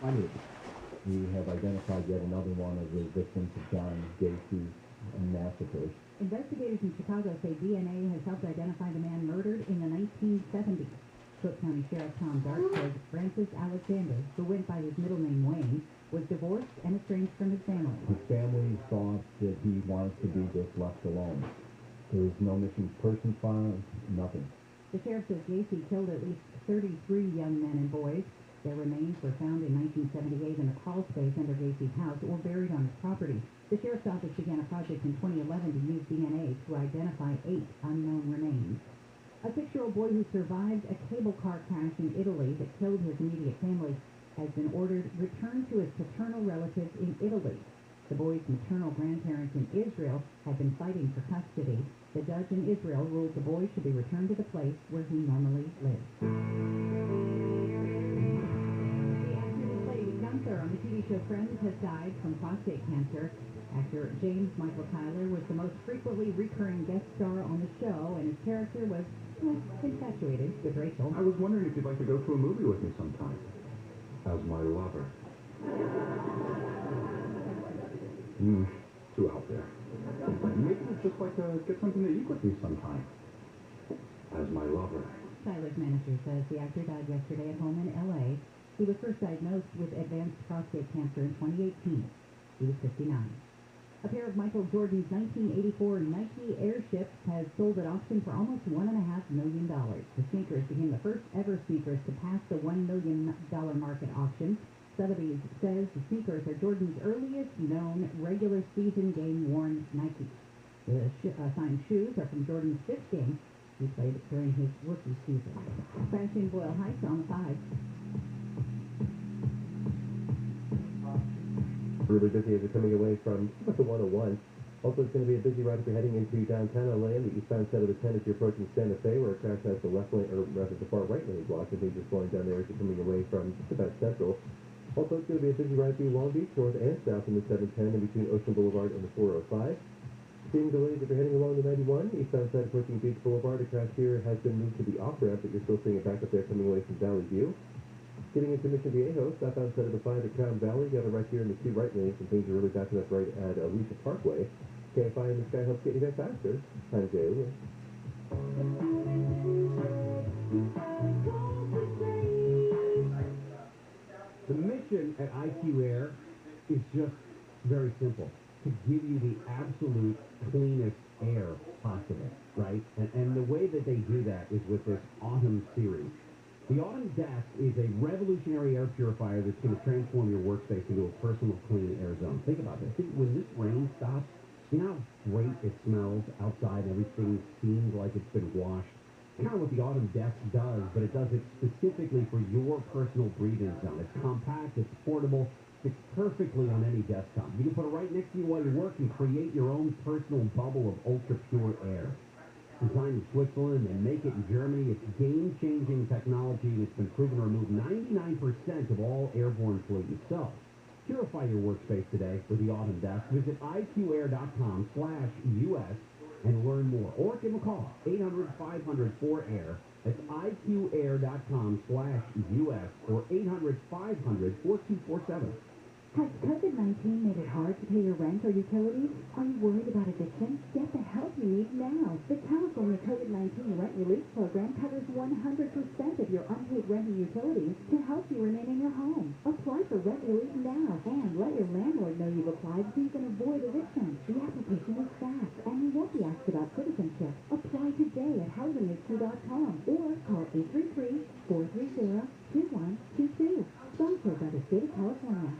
We have identified yet another one of the victims of John Gacy's massacres. Investigators in Chicago say DNA has helped identify the man murdered in the 1970s. Cook County Sheriff Tom Dart says Francis Alexander, who went by his middle name Wayne, was divorced and estranged from his family. His family thought that he wanted to be just left alone. There was no missing person found, nothing. The sheriff says Gacy killed at least 33 young men and boys. Their remains were found in 1978 in a crawl space under Gacy's house or buried on his property. The sheriff's office began a project in 2011 to use DNA to identify 8 unknown remains. A 6-year-old boy who survived a cable car crash in Italy that killed his immediate family has been ordered returned to his paternal relatives in Italy. The boy's maternal grandparents in Israel have been fighting for custody. The judge in Israel ruled the boy should be returned to the place where he normally lives. On the TV show Friends has died from prostate cancer. Actor James Michael Tyler was the most frequently recurring guest star on the show, and his character was infatuated with Rachel. I was wondering if you'd like to go to a movie with me sometime. As my lover. Too out there. Maybe you'd just like to get something to eat with me sometime. As my lover. Tyler's manager says the actor died yesterday at home in L.A. He was first diagnosed with advanced prostate cancer in 2018. He was 59. A pair of Michael Jordan's 1984 Nike Airships has sold at auction for almost $1.5 million. The sneakers became the first ever sneakers to pass the $1 million mark at auction. Sotheby's says the sneakers are Jordan's earliest known regular season game-worn Nikes. The signed shoes are from Jordan's 5th game he played during his rookie season. Crashing Boyle Heights on the 5. Really busy as you're coming away from the 101. Also, it's going to be a busy ride if you're heading into downtown LA on the eastbound side of the 10 as you're approaching Santa Fe, where a crash has the left lane, or rather the far right lane blocked, and things are slowing down there as you're coming away from just about Central. Also, it's going to be a busy ride through Long Beach, north and south in the 710, in between Ocean Boulevard and the 405. Seeing delays if you're heading along the 91, eastbound side approaching Beach Boulevard. A crash here has been moved to the off-ramp, but you're still seeing it back up there coming away from Valley View. Getting into Mission Viejo, southbound side of the 5 at Crown Valley, got it right here in the 2 right lanes, and things are really backing up right at Alicia Parkway. Kfi Am, the sky helps get you there faster. Time J. The mission at IQ Air is just very simple. To give you the absolute cleanest air possible, right? And the way that they do that is with this Autumn series. The Autumn Desk is a revolutionary air purifier that's going to transform your workspace into a personal clean air zone. Think about this. When this rain stops, you know how great it smells outside and everything seems like it's been washed? Kind of what the Autumn Desk does, but it does it specifically for your personal breathing zone. It's compact, it's portable, fits perfectly on any desktop. You can put it right next to you while you work and create your own personal bubble of ultra-pure air. Designed in Switzerland and make it in Germany. It's game-changing technology, and it's been proven to remove 99% of all airborne pollutants. So, purify your workspace today with the Autumn Desk. Visit iqair.com/US and learn more. Or give them a call, 800-500-4AIR. That's iqair.com/US or 800-500-4247. Has COVID-19 made it hard to pay your rent or utilities? Are you worried about addiction? Get the help you need now. The California COVID-19 Rent Relief Program covers 100% of your unpaid rent and utilities to help you remain in your home. Apply for rent relief now and let your landlord know you've applied so you can avoid eviction. The application is fast and you won't be asked about citizenship. Apply today at housingis2.com or call 833-430-2122. Sponsored by the state of California.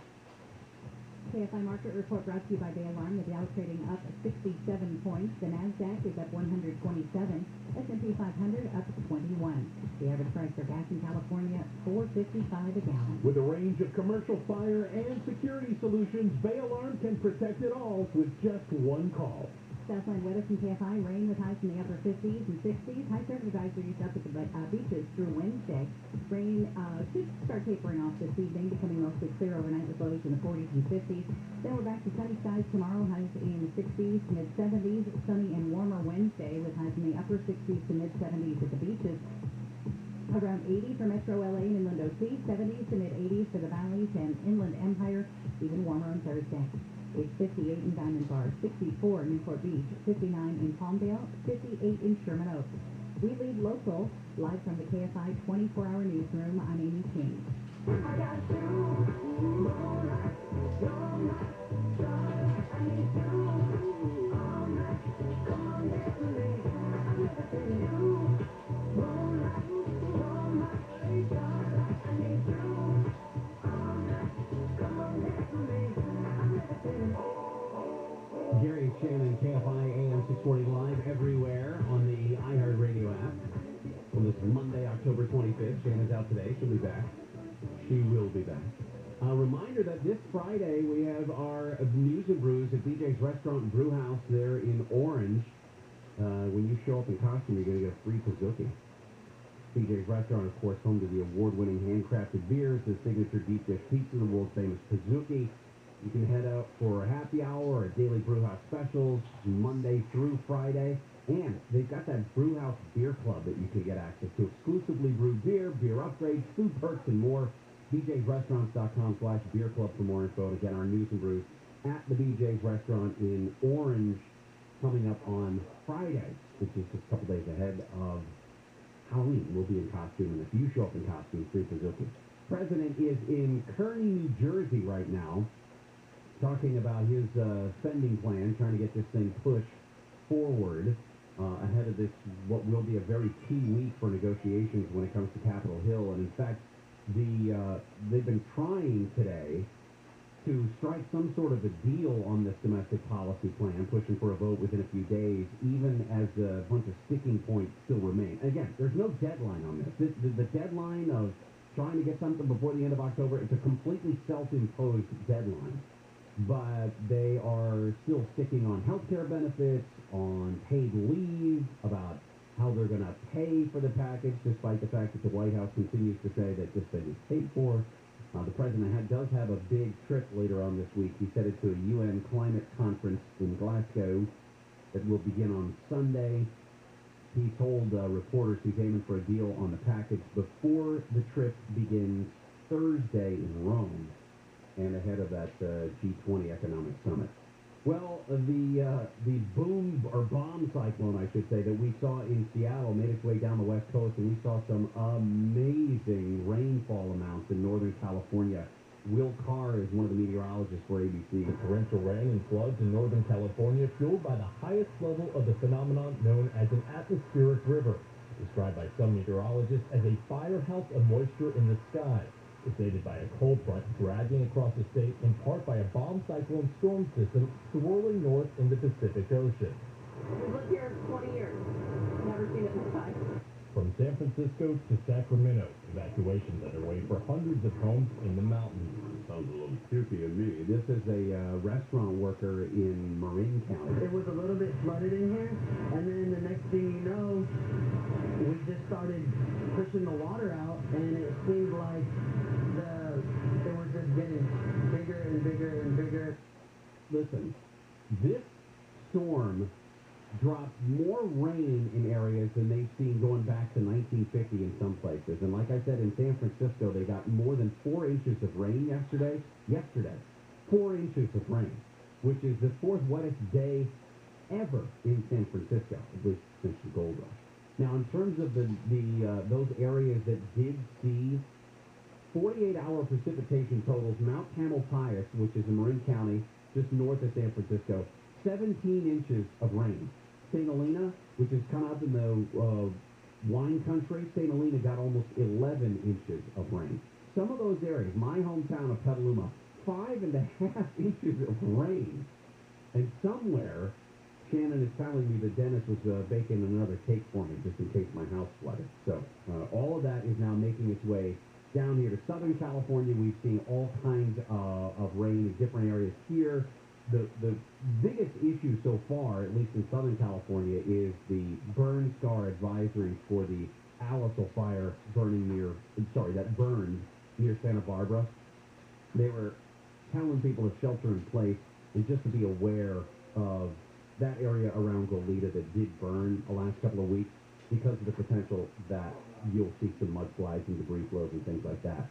KFI Market Report brought to you by Bay Alarm. The Dow trading up 67 points. The NASDAQ is up 127. S&P 500 up 21. The average price for gas in California, $4.55 a gallon. With a range of commercial fire and security solutions, Bay Alarm can protect it all with just one call. Southland weather from KFI. Rain with highs in the upper 50s and 60s. High surf advisories up at the beaches through Wednesday. Rain should start tapering off this evening, becoming mostly clear overnight with lows in the 40s and 50s. Then we're back to sunny skies tomorrow, highs in the 60s, mid-70s. Sunny and warmer Wednesday with highs in the upper 60s to mid-70s at the beaches. Around 80 for Metro LA and Inland OC, 70s to mid-80s for the valleys and Inland Empire, even warmer on Thursday. It's 58 in Diamond Bar, 64 in Newport Beach, 59 in Palmdale, 58 in Sherman Oaks. We lead local, live from the KFI 24-hour newsroom. I'm Amy King. Gary Shannon, KFI AM 640 live everywhere on the iHeartRadio app. On this Monday, October 25th, Shannon's out today. She'll be back. She will be back. A reminder that this Friday we have our News and Brews at BJ's Restaurant and Brew House there in Orange. When you show up in costume, you're going to get a free Pizookie. BJ's Restaurant, of course, home to the award-winning handcrafted beers, the signature deep dish pizza, the world famous Pizookie. You can head out for a happy hour or daily brew house specials Monday through Friday. And they've got that brew house beer club that you can get access to. Exclusively brewed beer, beer upgrades, food perks, and more. BJ'sRestaurants.com/beer club for more info. And again, our news and brews at the BJ's Restaurant in Orange coming up on Friday, which is just a couple days ahead of Halloween. We'll be in costume, and if you show up in costume, free Pizookie. President is in Kearney, New Jersey right now, talking about his spending plan, trying to get this thing pushed forward ahead of this, what will be a very key week for negotiations when it comes to Capitol Hill. And in fact, they've been trying today to strike some sort of a deal on this domestic policy plan, pushing for a vote within a few days, even as a bunch of sticking points still remain. Again, there's no deadline on this. The deadline of trying to get something before the end of October, it's a completely self-imposed deadline. But they are still sticking on health care benefits, on paid leave, about how they're going to pay for the package, despite the fact that the White House continues to say that this thing is paid for. The president does have a big trip later on this week. He's headed to a UN climate conference in Glasgow that will begin on Sunday. He told reporters he's aiming for a deal on the package before the trip begins Thursday in Rome, and ahead of that G20 economic summit. Well, the boom or bomb cyclone, I should say, that we saw in Seattle made its way down the west coast, and we saw some amazing rainfall amounts in Northern California. Will Carr is one of the meteorologists for ABC. The torrential rain and floods in Northern California fueled by the highest level of the phenomenon known as an atmospheric river, described by some meteorologists as a firehouse of moisture in the sky. It's aided by a cold front dragging across the state, in part by a bomb cyclone storm system swirling north in the Pacific Ocean. We've lived here 20 years. Never seen it this high. From San Francisco to Sacramento, evacuations underway for hundreds of homes in the mountains. Sounds a little kooky to me. This is a restaurant worker in Marin County. It was a little bit flooded in here, and then the next thing you know, we just started pushing the water out, and it seemed like it was just getting bigger and bigger and bigger. Listen, this storm dropped more rain in areas than they've seen going back to 1950 in some places. And like I said, in San Francisco, they got more than 4 inches of rain yesterday. 4 inches of rain, which is the fourth wettest day ever in San Francisco, at least since the gold rush. Now, in terms of those areas that did see 48-hour precipitation totals, Mount Tamalpais, which is in Marin County, just north of San Francisco, 17 inches of rain. St. Helena, which is kind of up in the wine country, St. Helena got almost 11 inches of rain. Some of those areas, my hometown of Petaluma, 5.5 inches of rain. And somewhere, Shannon is telling me that Dennis was baking another cake for me, just in case my house flooded. So all of that is now making its way down here to Southern California. We've seen all kinds of rain in different areas here. The biggest issue so far, at least in Southern California, is the burn scar advisory for the Alisal fire that burned near Santa Barbara. They were telling people to shelter in place and just to be aware of that area around Goleta that did burn the last couple of weeks. because of the potential that you'll see some mudslides and debris flows and things like that.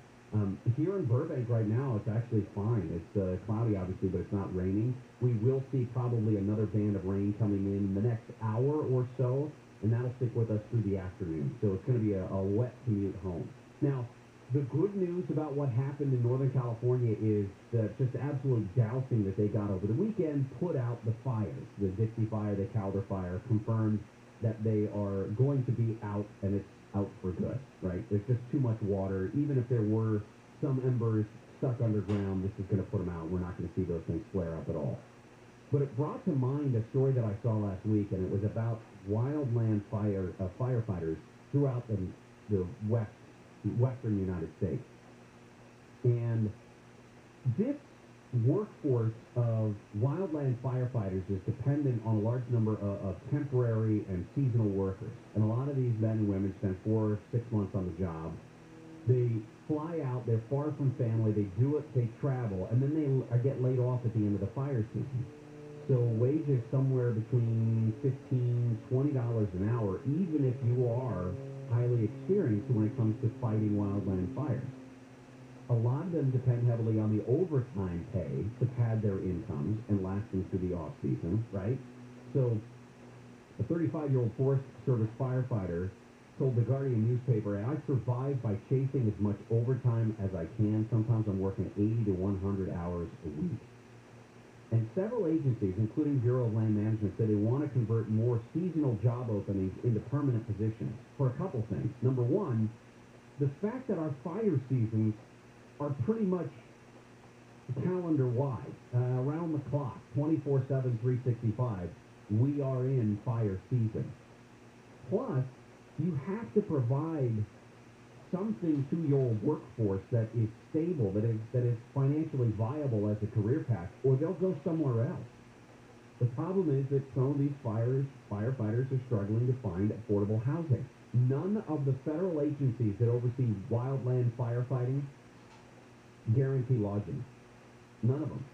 Here in Burbank right now, it's actually fine. It's cloudy, obviously, but it's not raining. We will see probably another band of rain coming in the next hour or so, and that'll stick with us through the afternoon. So it's going to be a wet commute home. Now, the good news about what happened in Northern California is that just absolute dousing that they got over the weekend put out the fires. The Dixie Fire, the Calder Fire, confirmed that they are going to be out, and it's out for good, right? There's just too much water. Even if there were some embers stuck underground, this is going to put them out. We're not going to see those things flare up at all. But it brought to mind a story that I saw last week, and it was about wildland firefighters throughout the western United States. And this workforce of wildland firefighters is dependent on a large number of temporary and seasonal workers. And a lot of these men and women spend 4 or 6 months on the job. They fly out, they're far from family, they do it, they travel, and then they get laid off at the end of the fire season. So wages somewhere between $15, $20 an hour, even if you are highly experienced when it comes to fighting wildland fires. A lot of them depend heavily on the overtime pay to pad their incomes and lasting through the off-season, right? So a 35-year-old Forest Service firefighter told the Guardian newspaper, I survive by chasing as much overtime as I can. Sometimes I'm working 80 to 100 hours a week. And several agencies, including Bureau of Land Management, say they want to convert more seasonal job openings into permanent positions for a couple things. Number one, the fact that our fire seasons are pretty much calendar-wide, around the clock, 24/7, 365, we are in fire season. Plus, you have to provide something to your workforce that is stable, that is financially viable as a career path, or they'll go somewhere else. The problem is that some of these firefighters are struggling to find affordable housing. None of the federal agencies that oversee wildland firefighting guarantee lodging. None of them.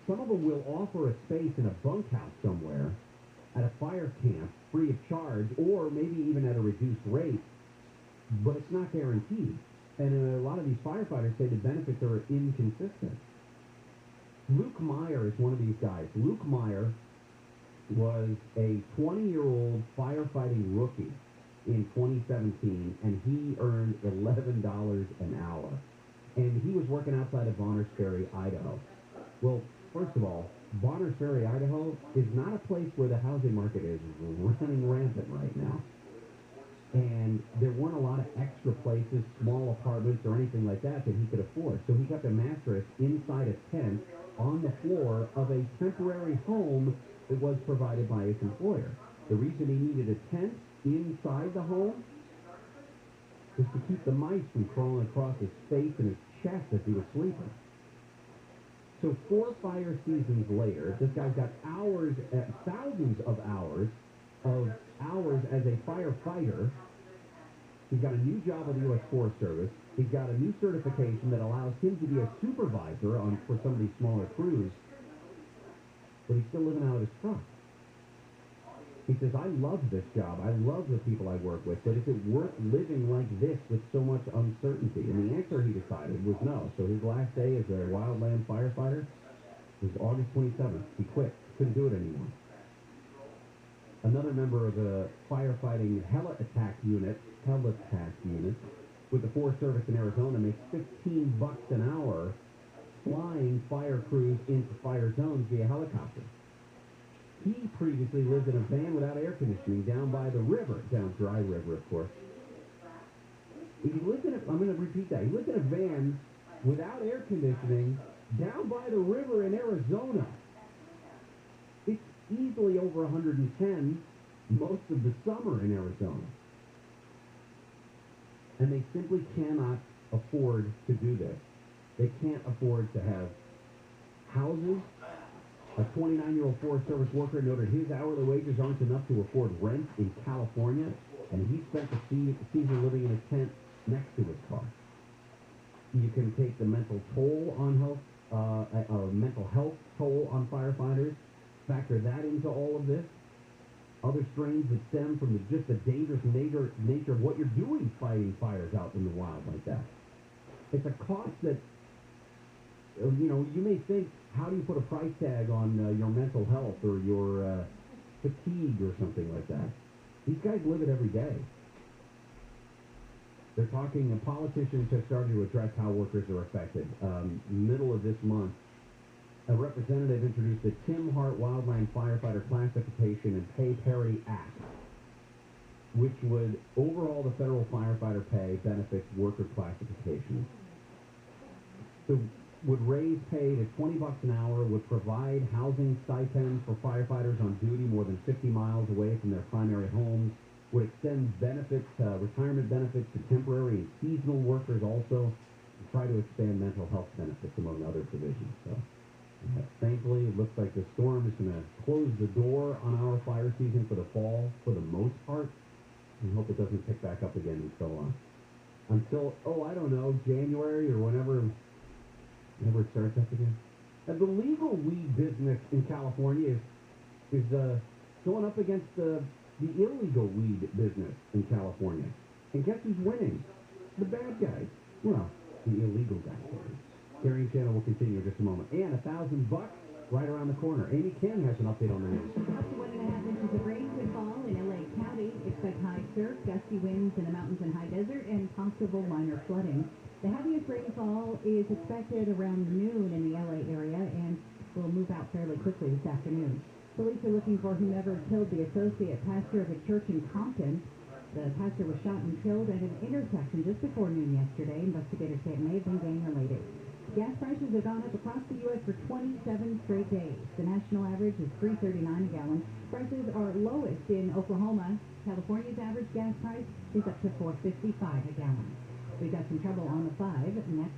Some of them will offer a space in a bunkhouse somewhere at a fire camp free of charge, or maybe even at a reduced rate, but it's not guaranteed. And a lot of these firefighters say the benefits are inconsistent. Luke Meyer is one of these guys. Luke Meyer was a 20-year-old firefighting rookie in 2017, and he earned $11 an hour. And he was working outside of Bonners Ferry, Idaho. Well, first of all, Bonners Ferry, Idaho is not a place where the housing market is running rampant right now. And there weren't a lot of extra places, small apartments or anything like that he could afford. So he got a mattress inside a tent on the floor of a temporary home that was provided by his employer. The reason he needed a tent inside the home was to keep the mice from crawling across his face and his chest as he was sleeping. So 4 fire seasons later, this guy's got thousands of hours as a firefighter. He's got a new job with the U.S. Forest Service. He's got a new certification that allows him to be a supervisor for some of these smaller crews, but he's still living out of his truck. He says, I love this job. I love the people I work with, but is it worth living like this with so much uncertainty? And the answer, he decided, was no. So his last day as a wildland firefighter was August 27th. He quit. Couldn't do it anymore. Another member of the firefighting heli-attack unit with the Forest Service in Arizona makes $15 an hour flying fire crews into fire zones via helicopter. He previously lived in a van without air conditioning down by the river, down Dry River, of course. I'm going to repeat that. He lived in a van without air conditioning down by the river in Arizona. It's easily over 110 most of the summer in Arizona. And they simply cannot afford to do this. They can't afford to have houses. A 29-year-old Forest Service worker noted his hourly wages aren't enough to afford rent in California, and he spent the season living in a tent next to his car. You can take the mental toll on mental health toll on firefighters, factor that into all of this. other strains that stem from just the dangerous nature of what you're doing fighting fires out in the wild like that. It's a cost that, you may think, how do you put a price tag on your mental health or your fatigue or something like that? These guys live it every day. They're talking, politicians have started to address how workers are affected. Middle of this month, a representative introduced the Tim Hart Wildland Firefighter Classification and Pay Parity Act, which would overhaul the federal firefighter pay benefits worker classification. So would raise pay to $20 an hour, would provide housing stipends for firefighters on duty more than 50 miles away from their primary homes, would extend benefits, retirement benefits to temporary and seasonal workers also, and try to expand mental health benefits among other provisions. So thankfully, it looks like the storm is going to close the door on our fire season for the fall, for the most part. We hope it doesn't pick back up again until I don't know, January or whenever it starts up again. And the legal weed business in California is going up against the illegal weed business in California. And guess who's winning? The bad guys. Well, the illegal guys. Carrying Channel will continue in just a moment. And $1,000 right around the corner. Amy King has an update on the news. Up to 1.5 inches of rain could fall in LA County. Expect high surf, gusty winds in the mountains and high desert, and possible minor flooding. The heaviest rainfall is expected around noon in the LA area and will move out fairly quickly this afternoon. Police are looking for whomever killed the associate pastor of a church in Compton. The pastor was shot and killed at an intersection just before noon yesterday. Investigators say it may have been gang-related. Gas prices have gone up across the U.S. for 27 straight days. The national average is $3.39 a gallon. Prices are lowest in Oklahoma. California's average gas price is up to $4.55 a gallon. We've got some trouble on the 5 next.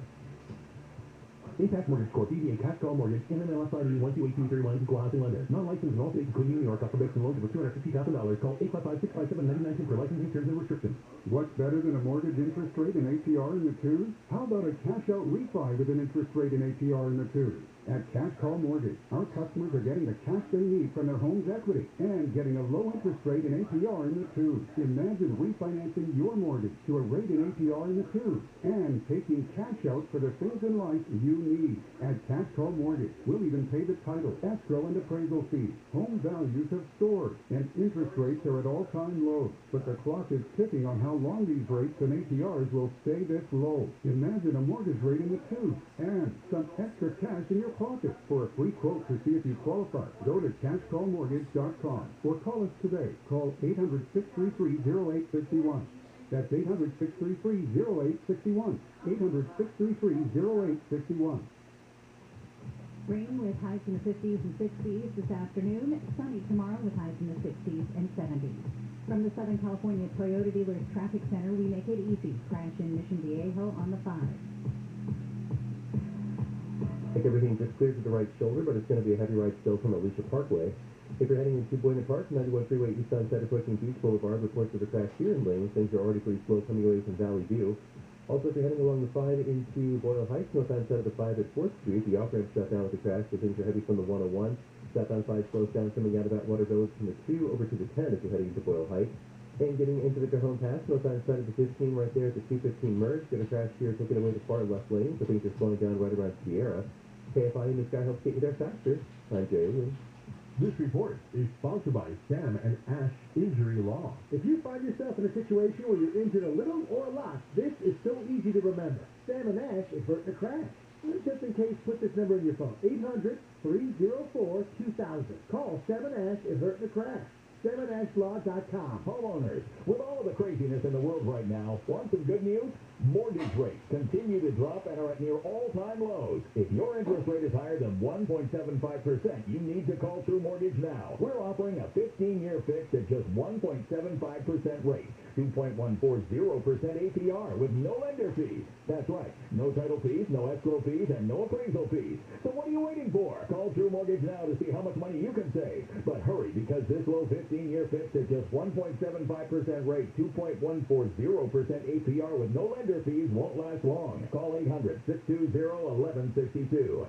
Impact Mortgage Corp. DBA Cash Call Mortgage. NMLS ID 121831. Equal housing lender. Non-licensed in all states, including New York. Offer based on loans over $250,000. Call 855-657-9910 for licensing terms and restrictions. What's better than a mortgage interest rate and APR in the twos? How about a cash-out refi with an interest rate and APR in the twos? At Cash Call Mortgage, our customers are getting the cash they need from their home's equity and getting a low interest rate and APR in the twos. Imagine refinancing your mortgage to a rate and APR in the twos and taking cash out for the things in life you need. At Cash Call Mortgage, we'll even pay the title, escrow, and appraisal fees. Home values have soared and interest rates are at all-time lows. But the clock is ticking on how long these rates and APRs will stay this low. Imagine a mortgage rate in the twos and some extra cash in your pocket. For a free quote to see if you qualify, go to cashcallmortgage.com or call us today. Call 800-633-0861. That's 800-633-0861. 800-633-0861. Rain with highs in the 50s and 60s this afternoon. Sunny tomorrow with highs in the 60s and 70s. From the Southern California Toyota Dealers Traffic Center, we make it easy. Crash in Mission Viejo on the 5. I think everything just clears to the right shoulder, but it's going to be a heavy ride still from Alicia Parkway. If you're heading into Buena Park, 91 Freeway east on side approaching Beach Boulevard, reports of a crash here in lanes. Things are already pretty slow coming away from Valley View. Also, if you're heading along the 5 into Boyle Heights, north on side of the 5 at 4th Street, the off-ramp shut down with the crash, so things are heavy from the 101. Southbound 5 slows down coming out of Atwater Village from the 2 over to the 10 if you're heading into Boyle Heights. And getting into the Cajon Pass, north on side of the 15 right there at the 215 merge. Got a crash here taking away the far left lane, so things are slowing down right around Sierra. KFI Am, this guy helps get you there faster. I'm Jay Lee. This report is sponsored by Sam and Ash Injury Law. If you find yourself in a situation where you're injured a little or a lot, this is so easy to remember. Sam and Ash is hurt in a crash. Just in case, put this number in your phone. 800-304-2000. Call Sam and Ash is hurt in a crash. SamandAshLaw.com. Homeowners, with all of the craziness in the world right now, want some good news? Mortgage rates continue to drop and are at near all-time lows. If your interest rate is higher than 1.75%, you need to call True Mortgage now. We're offering a 15-year fix at just 1.75% rate, 2.140% APR with no lender fees. That's right, no title fees, no escrow fees, and no appraisal fees. So what are you waiting for? Call True Mortgage now to see how much money you can save. But hurry, because this low 15-year fix at just 1.75% rate, 2.140% APR with no lender Tender fees won't last long. Call 800-620-1162.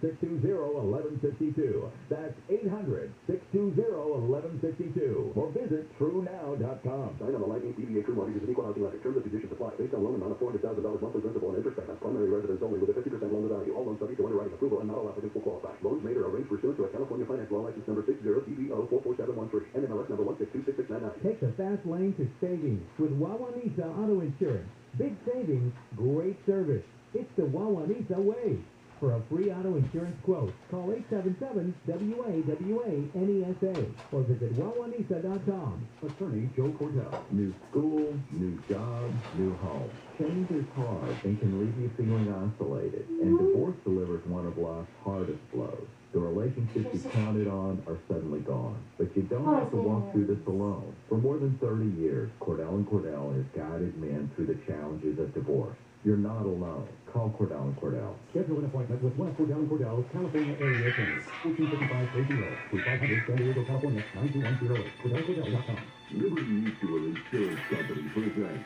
800-620-1162. That's 800-620-1162. Or visit TrueNow.com. Sign on the Lightning PBA True Mortgage is an equal housing lender. Terms and conditions apply. Based on loan amount of $400,000 monthly principal and interest payments. Primary residence only with a 50% loan to value. All loans subject to underwriting approval and not all applicants will qualify. Loans made or arranged pursuant to a California Finance Law License number 60-DBO-44713. NMLS number 1626699. Take the fast lane to savings with Wawanisa Auto Insurance. Big savings, great service. It's the Wawanisa way. For a free auto insurance quote, call 877-WAWA-NESA or visit wawanisa.com. Attorney Joe Cordell. New school, new job, new home. Change is hard and can leave you feeling isolated. And divorce delivers one of life's hardest blows. The relationships you counted on are suddenly gone. But you don't have to walk through this alone. For more than 30 years, Cordell & Cordell has guided men through the challenges of divorce. You're not alone. Call Cordell & Cordell. Schedule an appointment with one of Cordell & Cordell's California area attorneys. 1455-30, San Diego, California, 92108. CordellCordell.com. Liberty Mutual Insurance Company presents.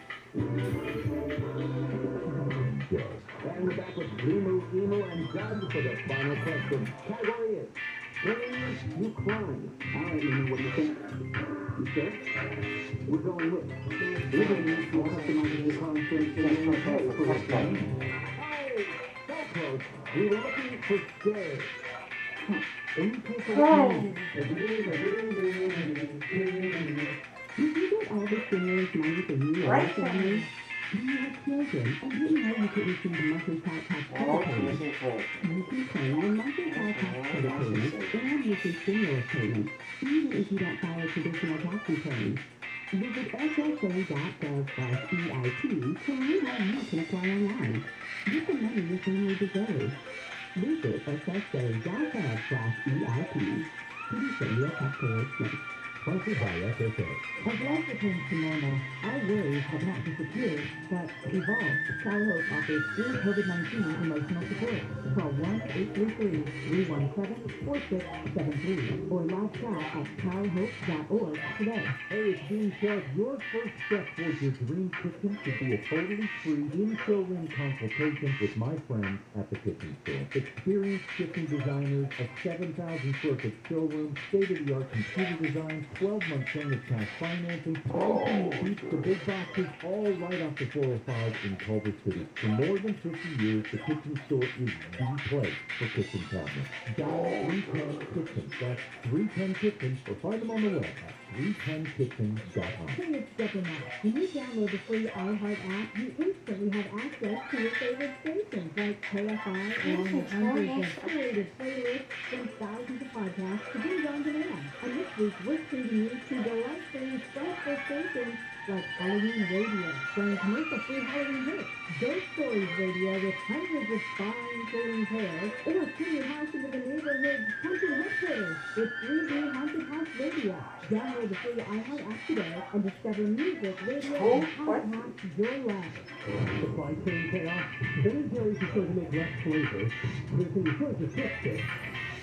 And we're back with Emu, and Doug for the final question. Category is Things You Climb. All right, Amy, what do you think? You sure? We're going with Liberty Mutual customizing your car insurance for this thing. So close. We were looking for stairs. And you pay for the Did you get all the stimulus money for you and your family? Do you have children? And didn't know you could receive a monthly child tax credit payment. You can claim your monthly child tax credit payment and receive stimulus payments, even if you don't file a traditional tax return. Visit ssa.gov/EIP to learn how you can apply online. Get the money your family deserves. Visit ssa.gov/EIP. Producer, U.S. Taxpayer Smith. Sponsored by SSA. As life returns to normal, our worries have not disappeared, but evolved. Cal Hope offers free COVID-19 emotional support. Call 1-833-317-4673 or live chat at calhope.org today. Hey, it's Dean Sharp. Your first step towards your dream kitchen should be a totally free in-showroom consultation with my friends at the Kitchen Store. Experienced kitchen designers, a 7,000 square foot showroom, state-of-the-art computer design, 12-month term of cash financing, pricing that beats the big boxes, all right off the 405 in Culver City. For more than 50 years, the Kitchen Store is the place for kitchen cabinets. Dial 310 Kitchen. That's 310 Kitchen, or find them on the web at 310kitchen.com. Hey, it's Deborah Mack. When you download the free iHeart app, you instantly have access to your favorite stations like KFI, along with hundreds of curated playlists and thousands of podcasts to binge on demand. And this week, we're treating you to delightfully special stations like Halloween Radio, playing commercial-free Halloween hits, Ghost Stories Radio with hundreds of spine-chilling tales, or turn your house into the neighborhood's haunted headquarters with 3D Haunted House Radio. Download the free iHeart app today and discover music, radio, and podcasts your life. Supply chain chaos. Ben & Jerry's is going to make less flavor. There's going to be choice of fish stick.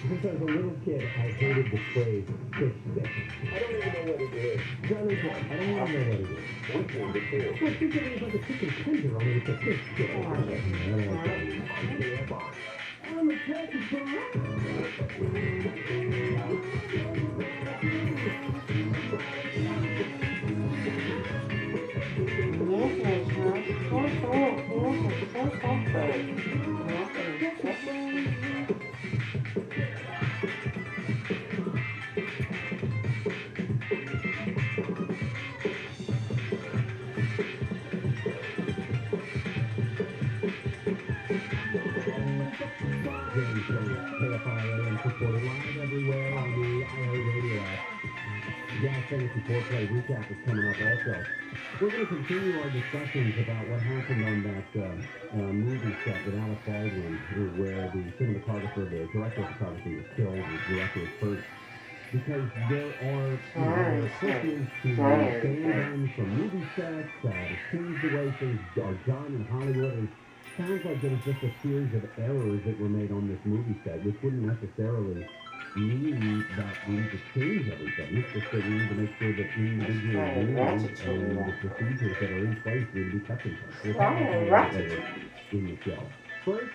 Since I was a little kid, I hated the phrase fish stick. I don't even know what it is. Johnny Boy, I don't even know what it is. We can be too. Well, think of it as like a chicken tender, only it's a fish stick. I don't like that. I'm a turkey KFI Am supported live everywhere on the iHeartRadio app. Gas Fantasy Foreplay recap is coming up also. We're going to continue our discussions about what happened on that movie set with Alec Baldwin, where the cinematographer, the director of photography was killed, the director was hurt. Because there are switches to ban from movie sets, to change the way things are done in Hollywood. And sounds like there was just a series of errors that were made on this movie set, which wouldn't necessarily mean that we need to change everything. It's just that we need to make sure that individual rules and the procedures that are in place need to be kept in place. We'll talk about some of that later in the show. First,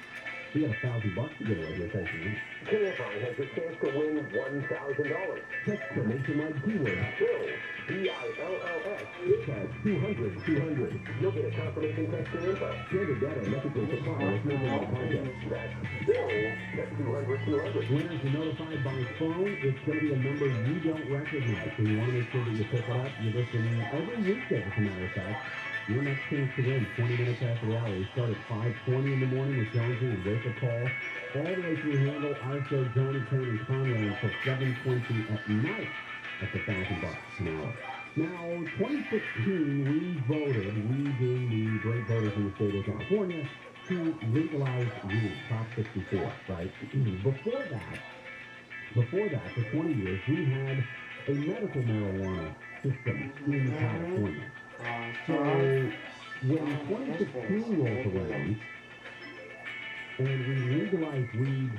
we got $1,000 to give away here. Thank you. KFI has the chance to win $1,000. Text the nationwide keyword Bills, B-I-L-L-S, tag 200-200. you'll get a confirmation text and info. Share the data messaging supply with me on the podcast. That's Bills, that's 200-200. Winners are notified by phone. It's going to be a number you don't recognize, so you want to make sure that you pick it up. You listen every weekday, as a matter of fact. Your next chance to win, 20 minutes after the hour. We start at 5:20 in the morning with Jonesy and wake up call. All the way through Handle, Arthur, Johnny, Ken, and Conway until 7:20 at night. That's $1,000 an hour. Now, 2016, we voted, we being the great voters in the state of California, to legalize weed, Prop 64, right? Before that, for 20 years, we had a medical marijuana system in California. So, when 2016 rolls around, and we legalize weed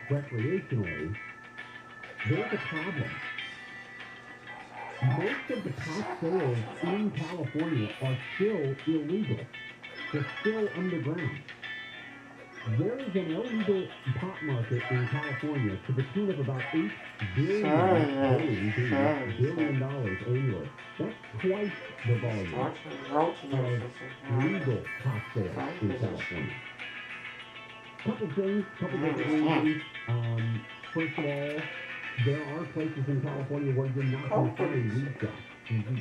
recreationally, there's a problem. Most of the pot sales in California are still illegal. They're still underground. There is an illegal pot market in California to the tune of about $8 billion annually. That's twice the volume of legal pot sales in California. Couple different reasons. First of all, there are places in California where you're not going to find weed shops.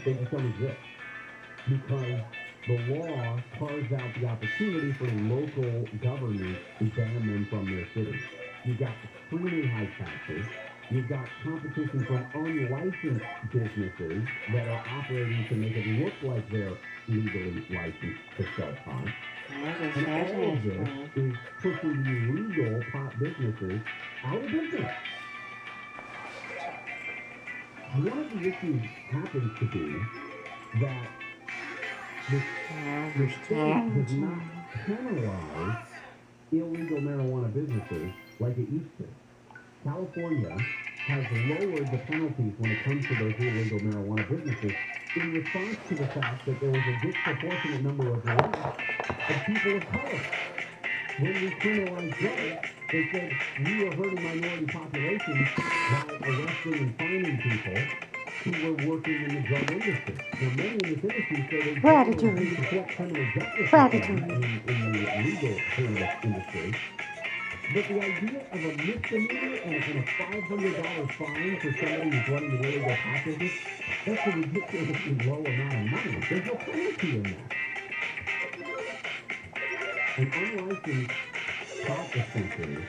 They just don't exist. Because the law carves out the opportunity for local governments to ban them from their cities. You've got extremely high taxes. You've got competition from unlicensed businesses that are operating to make it look like they're legally licensed to sell pot. And all of this is pushing the legal pot businesses out of business. One of the issues happens to be that the state does not penalize illegal marijuana businesses like it used to. California has lowered the penalties when it comes to those illegal marijuana businesses in response to the fact that there was a disproportionate number of arrests of people of color. When we criminalized drugs, they said we were hurting minority populations by arresting and fining people who were working in the drug industry. Now, many in this industry say they support criminal justice reform in the legal cannabis industry. But the idea of a misdemeanor and a $500 fine for somebody who's running an illegal pot business, that's a ridiculously low amount of money. There's no penalty in that. An unlicensed pot dispensary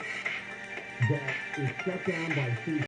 that is shut down by city